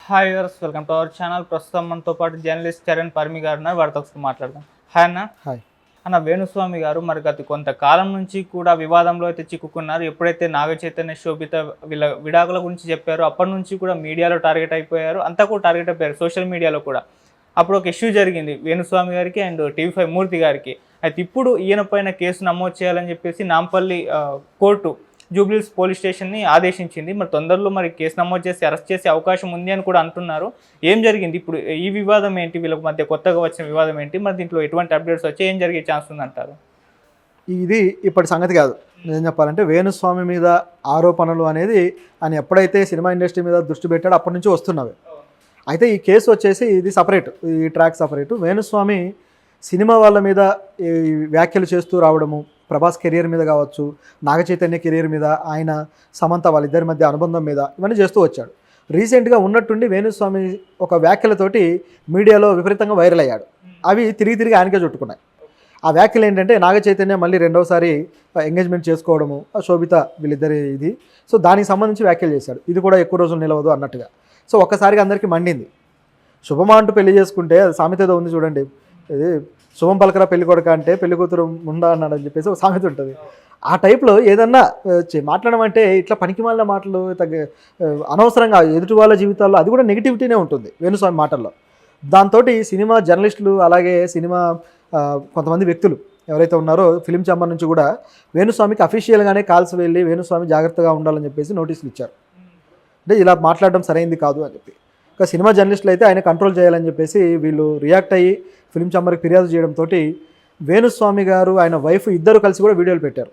Hi viewers, welcome to our channel. ప్రస్తుతం మనతో పాటు జర్నలిస్ట్ చరణ్ పర్మి గారు ఉన్నారు. వారితో ఒకసారి మాట్లాడదాం. హాయ్ అన్న. హాయ్ అన్న, వేణుస్వామి గారు మరి గత కొంతకాలం నుంచి కూడా వివాదంలో అయితే చిక్కుకున్నారు. ఎప్పుడైతే నాగ చైతన్య, శోభిత వీళ్ళ విడాకుల గురించి చెప్పారో అప్పటి నుంచి కూడా మీడియాలో టార్గెట్ అయిపోయారు. అంతా కూడా టార్గెట్ అయిపోయారు సోషల్ మీడియాలో కూడా. అప్పుడు ఒక ఇష్యూ జరిగింది వేణుస్వామి గారికి అండ్ టీవీ5 మూర్తి గారికి. అయితే ఇప్పుడు ఈయన పైన కేసు నమోదు చేయాలని చెప్పేసి నాంపల్లి కోర్టు జూబ్లీహిల్స్ పోలీస్ స్టేషన్ని ఆదేశించింది. మరి తొందరలో మరి కేసు నమోదు చేసి అరెస్ట్ చేసే అవకాశం ఉంది అని కూడా అంటున్నారు. ఏం జరిగింది ఇప్పుడు? ఈ వివాదం ఏంటి? వీళ్ళ మధ్య కొత్తగా వచ్చిన వివాదం ఏంటి? మరి దీంట్లో ఎటువంటి అప్డేట్స్ వచ్చి ఏం జరిగే ఛాన్స్ ఉందంటారు? ఇది ఇప్పటి సంగతి కాదు. నేను చెప్పాలంటే వేణుస్వామి మీద ఆరోపణలు అనేది ఆయన ఎప్పుడైతే సినిమా ఇండస్ట్రీ మీద దృష్టి పెట్టాడో అప్పటి నుంచి వస్తున్నవి. అయితే ఈ కేసు వచ్చేసి ఇది సపరేట్, ఈ ట్రాక్ సపరేటు. వేణుస్వామి సినిమా వాళ్ళ మీద ఈ వ్యాఖ్యలు చేస్తూ రావడము, ప్రభాస్ కెరియర్ మీద కావచ్చు, నాగ చైతన్య కెరియర్ మీద, ఆయన సమంత వాళ్ళిద్దరి మధ్య అనుబంధం మీద ఇవన్నీ చేస్తూ వచ్చాడు. రీసెంట్గా ఉన్నట్టుండి వేణుస్వామి ఒక వ్యాఖ్యలతోటి మీడియాలో విపరీతంగా వైరల్ అయ్యాడు. అవి తిరిగి ఆయనకే చుట్టుకున్నాయి. ఆ వ్యాఖ్యలు ఏంటంటే నాగ చైతన్య మళ్ళీ రెండోసారి ఎంగేజ్మెంట్ చేసుకోవడము, శోభిత వీళ్ళిద్దరి ఇది. సో దానికి సంబంధించి వ్యాఖ్యలు చేశాడు. ఇది కూడా ఎక్కువ రోజులు నిలవదు అన్నట్టుగా. సో ఒక్కసారిగా అందరికీ మండింది. శుభమా అంటూ పెళ్లి చేసుకుంటే అది సామెత ఏదో ఉంది చూడండి, ఇది శుభం పలకరా పెళ్లి కొడుక అంటే పెళ్లి కూతురు ముందా అన్నాడు అని చెప్పేసి ఒక సామెత ఉంటుంది. ఆ టైప్లో ఏదన్నా మాట్లాడడం అంటే ఇట్లా పనికిమాలిన మాటలు, అనవసరంగా ఎదుటి వాళ్ళ జీవితాల్లో అది కూడా నెగిటివిటీనే ఉంటుంది వేణుస్వామి మాటల్లో. దాంతో సినిమా జర్నలిస్టులు అలాగే సినిమా కొంతమంది వ్యక్తులు ఎవరైతే ఉన్నారో ఫిలిం ఛాంబర్ నుంచి కూడా వేణుస్వామికి అఫీషియల్గానే కాల్స్ వెళ్ళి వేణుస్వామి జాగ్రత్తగా ఉండాలని చెప్పేసి నోటీసులు ఇచ్చారు. అంటే ఇలా మాట్లాడడం సరైంది కాదు అని చెప్పి. ఇంకా సినిమా జర్నలిస్టులు అయితే ఆయన కంట్రోల్ చేయాలని చెప్పేసి వీళ్ళు రియాక్ట్ అయ్యి ఫిలిం ఛాంబర్కి ఫిర్యాదు చేయడంతో వేణుస్వామి గారు ఆయన వైఫ్ ఇద్దరు కలిసి కూడా వీడియోలు పెట్టారు.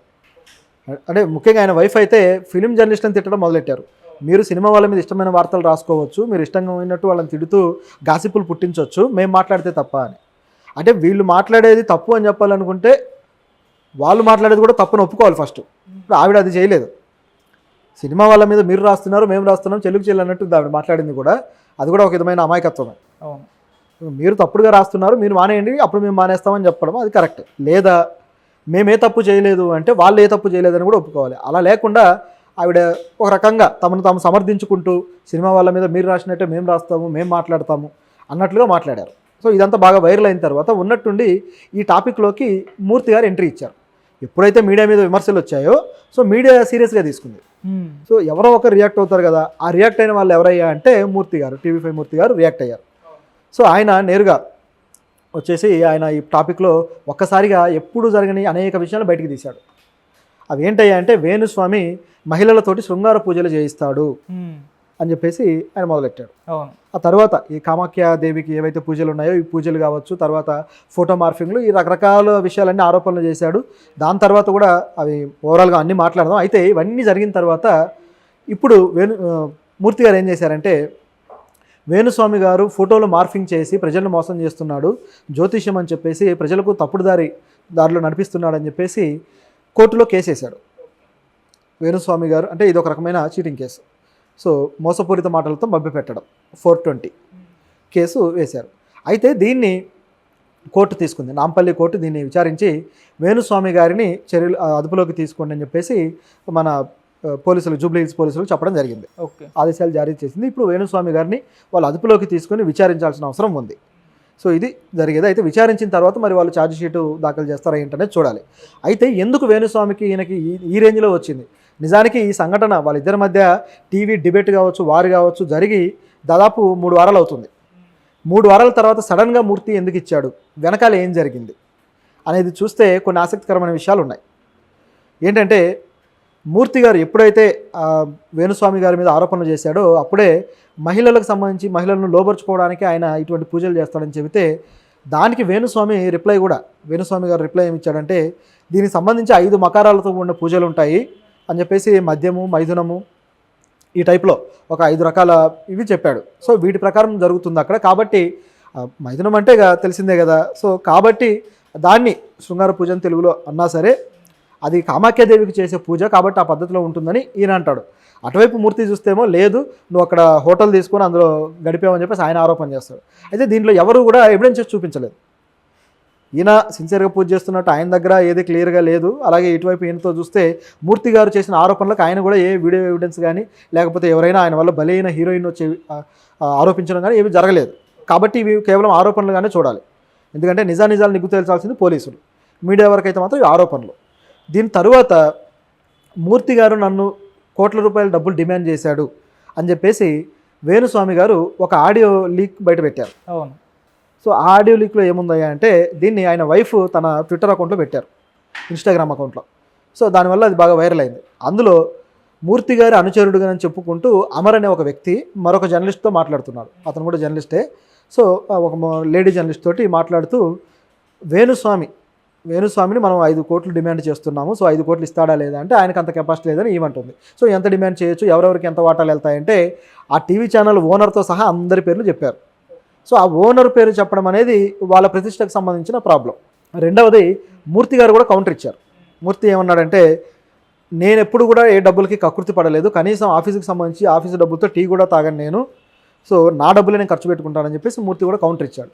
అంటే ముఖ్యంగా ఆయన వైఫ్ అయితే ఫిలిం జర్నలిస్టులను తిట్టడం మొదలెట్టారు. మీరు సినిమా వాళ్ళ మీద ఇష్టమైన వార్తలు రాసుకోవచ్చు, మీరు ఇష్టంగా ఉన్నట్టు వాళ్ళని తిడుతూ గాసిపులు పుట్టించవచ్చు, మేము మాట్లాడితే తప్ప అని. అంటే వీళ్ళు మాట్లాడేది తప్పు అని చెప్పాలనుకుంటే వాళ్ళు మాట్లాడేది కూడా తప్పుని ఒప్పుకోవాలి ఫస్ట్. ఇప్పుడు ఆవిడ అది చేయలేదు. సినిమా వాళ్ళ మీద మీరు రాస్తున్నారు, మేము రాస్తున్నాం, చెల్లుకు చెల్లి అన్నట్టు ఆవిడ మాట్లాడింది కూడా. అది కూడా ఒక విధమైన అమాయకత్వమే. అవును, మీరు తప్పుడుగా రాస్తున్నారు, మీరు మానేయండి, అప్పుడు మేము మానేస్తామని చెప్పడం అది కరెక్ట్. లేదా మేమే తప్పు చేయలేదు అంటే వాళ్ళు ఏ తప్పు చేయలేదని కూడా ఒప్పుకోవాలి. అలా లేకుండా ఆవిడ ఒక రకంగా తమను తాము సమర్థించుకుంటూ సినిమా వాళ్ళ మీద మీరు రాసినట్టే మేము రాస్తాము, మేము మాట్లాడతాము అన్నట్లుగా మాట్లాడారు. సో ఇదంతా బాగా వైరల్ అయిన తర్వాత ఉన్నట్టుండి ఈ టాపిక్లోకి మూర్తి గారు ఎంట్రీ ఇచ్చారు. ఎప్పుడైతే మీడియా మీద విమర్శలు వచ్చాయో సో మీడియా సీరియస్గా తీసుకుంది. సో ఎవరో ఒకరు రియాక్ట్ అవుతారు కదా, ఆ రియాక్ట్ అయిన వాళ్ళు ఎవరయ్యా అంటే మూర్తి గారు, టీవీ5 మూర్తి గారు రియాక్ట్ అయ్యారు. సో ఆయన నేరుగా వచ్చేసి ఆయన ఈ టాపిక్లో ఒక్కసారిగా ఎప్పుడు జరగని అనేక విషయాలు బయటికి తీశాడు. అవి ఏంటయ్యా అంటే వేణుస్వామి మహిళలతోటి శృంగార పూజలు చేయిస్తాడు అని చెప్పేసి ఆయన మొదలెట్టాడు. ఆ తర్వాత ఈ కామాఖ్యాదేవికి ఏవైతే పూజలు ఉన్నాయో ఈ పూజలు కావచ్చు, తర్వాత ఫోటో మార్ఫింగ్లు, ఈ రకరకాల విషయాలన్నీ ఆరోపణలు చేశాడు. దాని తర్వాత కూడా అవి ఓవరాల్గా అన్నీ మాట్లాడదాం. అయితే ఇవన్నీ జరిగిన తర్వాత ఇప్పుడు మూర్తి గారు ఏం చేశారంటే వేణుస్వామి గారు ఫోటోలు మార్ఫింగ్ చేసి ప్రజలను మోసం చేస్తున్నాడు, జ్యోతిష్యం అని చెప్పేసి ప్రజలకు తప్పుడు దారిలో నడిపిస్తున్నాడు అని చెప్పేసి కోర్టులో కేసు వేశాడు వేణుస్వామి గారు. అంటే ఇది ఒక రకమైన చీటింగ్ కేసు. సో మోసపూరిత మాటలతో మభ్యపెట్టడం 420 కేసు వేశారు. అయితే దీన్ని కోర్టు తీసుకుంది, నాంపల్లి కోర్టు దీన్ని విచారించి వేణుస్వామి గారిని చర్యలు అదుపులోకి తీసుకోండి అని చెప్పేసి మన పోలీసులు, జూబ్లీహిల్స్ పోలీసులు చెప్పడం జరిగింది. ఆదేశాలు జారీ చేసింది. ఇప్పుడు వేణుస్వామి గారిని వాళ్ళు అదుపులోకి తీసుకొని విచారించాల్సిన అవసరం ఉంది. సో ఇది జరిగేది. అయితే విచారించిన తర్వాత మరి వాళ్ళు ఛార్జ్ షీటు దాఖలు చేస్తారా ఏంటనేది చూడాలి. అయితే ఎందుకు వేణుస్వామికి ఈయనకి ఈ రేంజ్లో వచ్చింది? నిజానికి ఈ సంఘటన వాళ్ళిద్దరి మధ్య టీవీ డిబేట్ కావచ్చు, వారు కావచ్చు జరిగి దాదాపు 3 వారాలు అవుతుంది. 3 వారాల తర్వాత సడన్గా మూర్తి ఎందుకు ఇచ్చాడు, వెనకాల ఏం జరిగింది అనేది చూస్తే కొన్ని ఆసక్తికరమైన విషయాలు ఉన్నాయి. ఏంటంటే మూర్తి గారు ఎప్పుడైతే వేణుస్వామి గారి మీద ఆరోపణలు చేశాడో అప్పుడే మహిళలకు సంబంధించి మహిళలను లోబర్చుకోవడానికి ఆయన ఇటువంటి పూజలు చేస్తాడని చెబితే దానికి వేణుస్వామి గారు రిప్లై ఏమి ఇచ్చాడంటే దీనికి సంబంధించి 5 మకారాలతో ఉన్న పూజలు ఉంటాయి అని చెప్పేసి మద్యము, మైథునము ఈ టైప్లో ఒక 5 రకాల ఇవి చెప్పాడు. సో వీటి ప్రకారం జరుగుతుంది అక్కడ. కాబట్టి మైథునం అంటే తెలిసిందే కదా. సో కాబట్టి దాన్ని శృంగార పూజ అని తెలుగులో అన్నా సరే అది కామాఖ్యాదేవికి చేసే పూజ కాబట్టి ఆ పద్ధతిలో ఉంటుందని ఈయన అంటాడు. అటువైపు మూర్తి చూస్తేమో లేదు, నువ్వు అక్కడ హోటల్ తీసుకొని అందులో గడిపావని చెప్పేసి ఆయన ఆరోపణ చేస్తాడు. అయితే దీంట్లో ఎవరు కూడా ఎవిడెన్సెస్ చూపించలేదు. ఈయన సిన్సియర్గా పూజ చేస్తున్నట్టు ఆయన దగ్గర ఏది క్లియర్గా లేదు. అలాగే ఇటువైపు ఈయనతో చూస్తే మూర్తి గారు చేసిన ఆరోపణలకు ఆయన కూడా ఏ వీడియో ఎవిడెన్స్ కానీ లేకపోతే ఎవరైనా ఆయన వల్ల బలైన హీరోయిన్ వచ్చి ఆరోపించడం కానీ ఏమీ జరగలేదు. కాబట్టి ఇవి కేవలం ఆరోపణలుగానే చూడాలి. ఎందుకంటే నిజాలు నిగ్గు తేల్చాల్సింది పోలీసులు, మీడియా వరకు అయితే మాత్రం ఇవి ఆరోపణలు. దీని తరువాత మూర్తి గారు నన్ను కోట్ల రూపాయల డబ్బులు డిమాండ్ చేశాడు అని చెప్పేసి వేణుస్వామి గారు ఒక ఆడియో లీక్ బయట పెట్టారు. అవును. సో ఆ ఆడియో లీక్లో ఏముందయ్యా అంటే దీన్ని ఆయన వైఫ్ తన ట్విట్టర్ అకౌంట్లో పెట్టారు, ఇన్స్టాగ్రామ్ అకౌంట్లో. సో దానివల్ల అది బాగా వైరల్ అయింది. అందులో మూర్తి గారి అనుచరుడుగా అని చెప్పుకుంటూ అమర్ అనే ఒక వ్యక్తి మరొక జర్నలిస్ట్తో మాట్లాడుతున్నాడు. అతను కూడా జర్నలిస్టే. సో ఒక లేడీ జర్నలిస్ట్ తోటి మాట్లాడుతూ వేణుస్వామిని మనం 5 కోట్లు డిమాండ్ చేస్తున్నాము, సో 5 కోట్లు ఇస్తాడా లేదా అంటే ఆయనకు అంత కెపాసిటీ లేదని ఏమంటుంది. సో ఎంత డిమాండ్ చేయొచ్చు, ఎవరెవరికి ఎంత వాటాలు వెళ్తాయంటే ఆ టీవీ ఛానల్ ఓనర్తో సహా అందరి పేర్లు చెప్పారు. సో ఆ ఓనర్ పేరు చెప్పడం అనేది వాళ్ళ ప్రతిష్టకు సంబంధించిన ప్రాబ్లం. రెండవది మూర్తి గారు కూడా కౌంటర్ ఇచ్చారు. మూర్తి ఏమన్నాడంటే నేను ఎప్పుడు కూడా ఏ డబ్బులకి కకృతి పడలేదు, కనీసం ఆఫీస్కి సంబంధించి ఆఫీసు డబ్బులతో టీ కూడా తాగను నేను, సో నా డబ్బులే నేను ఖర్చు పెట్టుకుంటానని చెప్పేసి మూర్తి కూడా కౌంటర్ ఇచ్చాడు.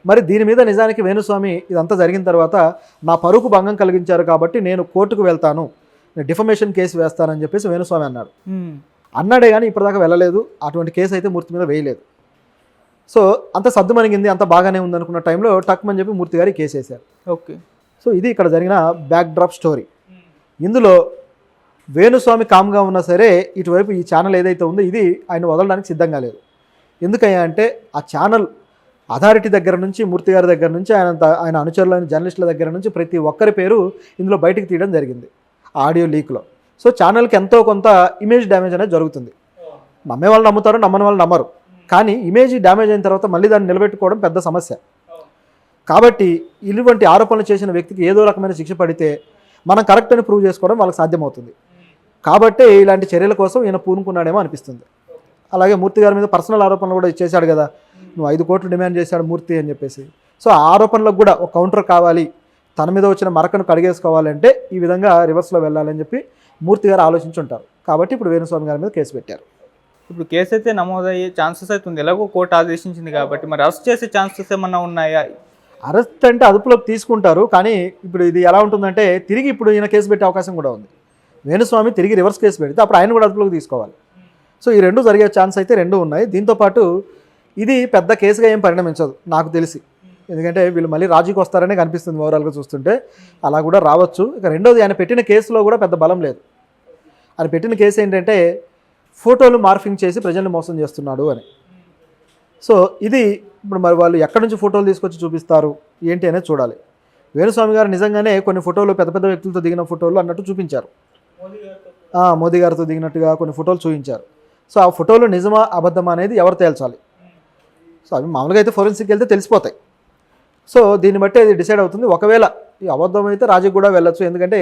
మరి దీని మీద నిజానికి వేణుస్వామి ఇదంతా జరిగిన తర్వాత నా పరువుకు భంగం కలిగించారు కాబట్టి నేను కోర్టుకు వెళ్తాను, నేను డిఫమేషన్ కేసు వేస్తానని చెప్పేసి వేణుస్వామి అన్నాడే కానీ ఇప్పటిదాకా వెళ్ళలేదు. అటువంటి కేసు అయితే మూర్తి మీద వేయలేదు. సో అంత సద్దుమణిగింది, అంత బాగానే ఉందనుకున్న టైంలో టక్మని చెప్పి మూర్తి గారి కేసు వేశారు. ఓకే. సో ఇది ఇక్కడ జరిగిన బ్యాక్ డ్రాప్ స్టోరీ. ఇందులో వేణుస్వామి కామ్గా ఉన్నా సరే ఇటువైపు ఈ ఛానల్ ఏదైతే ఉందో ఇది ఆయన వదలడానికి సిద్ధంగా లేదు. ఎందుకయ్యా అంటే ఆ ఛానల్ అథారిటీ దగ్గర నుంచి మూర్తి గారి దగ్గర నుంచి ఆయన అనుచరులైన జర్నలిస్టుల దగ్గర నుంచి ప్రతి ఒక్కరి పేరు ఇందులో బయటికి తీయడం జరిగింది ఆడియో లీక్లో. సో ఛానల్కి ఎంతో కొంత ఇమేజ్ డ్యామేజ్ అనేది జరుగుతుంది. నమ్మే వాళ్ళు నమ్ముతారు, నమ్మని వాళ్ళు నమ్మరు. కానీ ఇమేజ్ డ్యామేజ్ అయిన తర్వాత మళ్ళీ దాన్ని నిలబెట్టుకోవడం పెద్ద సమస్య. కాబట్టి ఇటువంటి ఆరోపణలు చేసిన వ్యక్తికి ఏదో రకమైన శిక్ష పడితే మనం కరెక్ట్ అని ప్రూవ్ చేసుకోవడం వాళ్ళకి సాధ్యమవుతుంది. కాబట్టే ఇలాంటి చర్యల కోసం ఈయన పూనుకున్నాడేమో అనిపిస్తుంది. అలాగే మూర్తి గారి మీద పర్సనల్ ఆరోపణలు కూడా చేశాడు కదా, నువ్వు 5 కోట్లు డిమాండ్ చేశాడు మూర్తి అని చెప్పేసి. సో ఆ ఆరోపణలకు కూడా ఒక కౌంటర్ కావాలి, తన మీద వచ్చిన మరకను కడిగేసుకోవాలంటే ఈ విధంగా రివర్స్లో వెళ్ళాలని చెప్పి మూర్తి గారు ఆలోచించుంటారు. కాబట్టి ఇప్పుడు వేణుస్వామి గారి మీద కేసు పెట్టారు. ఇప్పుడు కేసు అయితే నమోదయ్యే ఛాన్సెస్ అయితే ఉంది, ఎలాగో కోర్టు ఆదేశించింది కాబట్టి. మరి అరెస్ట్ చేసే ఛాన్సెస్ ఏమన్నా ఉన్నాయా? అరెస్ట్ అంటే అదుపులోకి తీసుకుంటారు, కానీ ఇప్పుడు ఇది ఎలా ఉంటుందంటే తిరిగి ఇప్పుడు ఈయన కేసు పెట్టే అవకాశం కూడా ఉంది. వేణుస్వామి తిరిగి రివర్స్ కేసు పెడితే అప్పుడు ఆయన కూడా అదుపులోకి తీసుకోవాలి. సో ఈ రెండు జరిగే ఛాన్స్ అయితే రెండు ఉన్నాయి. దీంతోపాటు ఇది పెద్ద కేసుగా ఏం పరిణమించదు నాకు తెలిసి, ఎందుకంటే వీళ్ళు మళ్ళీ రాజీకి వస్తారనే కనిపిస్తుంది ఓవరాల్గా చూస్తుంటే. అలా కూడా రావచ్చు. ఇక రెండోది, ఆయన పెట్టిన కేసులో కూడా పెద్ద బలం లేదు. ఆయన పెట్టిన కేసు ఏంటంటే ఫోటోలు మార్ఫింగ్ చేసి ప్రజల్ని మోసం చేస్తున్నాడు అని. సో ఇది ఇప్పుడు మరి వాళ్ళు ఎక్కడి నుంచి ఫోటోలు తీసుకొచ్చి చూపిస్తారు ఏంటి అనేది చూడాలి. వేణుస్వామి గారు నిజంగానే కొన్ని ఫోటోలు పెద్ద పెద్ద వ్యక్తులతో దిగిన ఫోటోలు అన్నట్టు చూపించారు, మోదీ గారితో దిగినట్టుగా కొన్ని ఫోటోలు చూపించారు. సో ఆ ఫోటోలు నిజమా అబద్ధమా అనేది ఎవరు తేల్చాలి. సో అవి మామూలుగా అయితే ఫోరెన్సిక్ వెళ్తే తెలిసిపోతాయి. సో దీన్ని బట్టి అది డిసైడ్ అవుతుంది. ఒకవేళ ఈ అబద్ధం అయితే రాజీకి కూడా వెళ్ళొచ్చు, ఎందుకంటే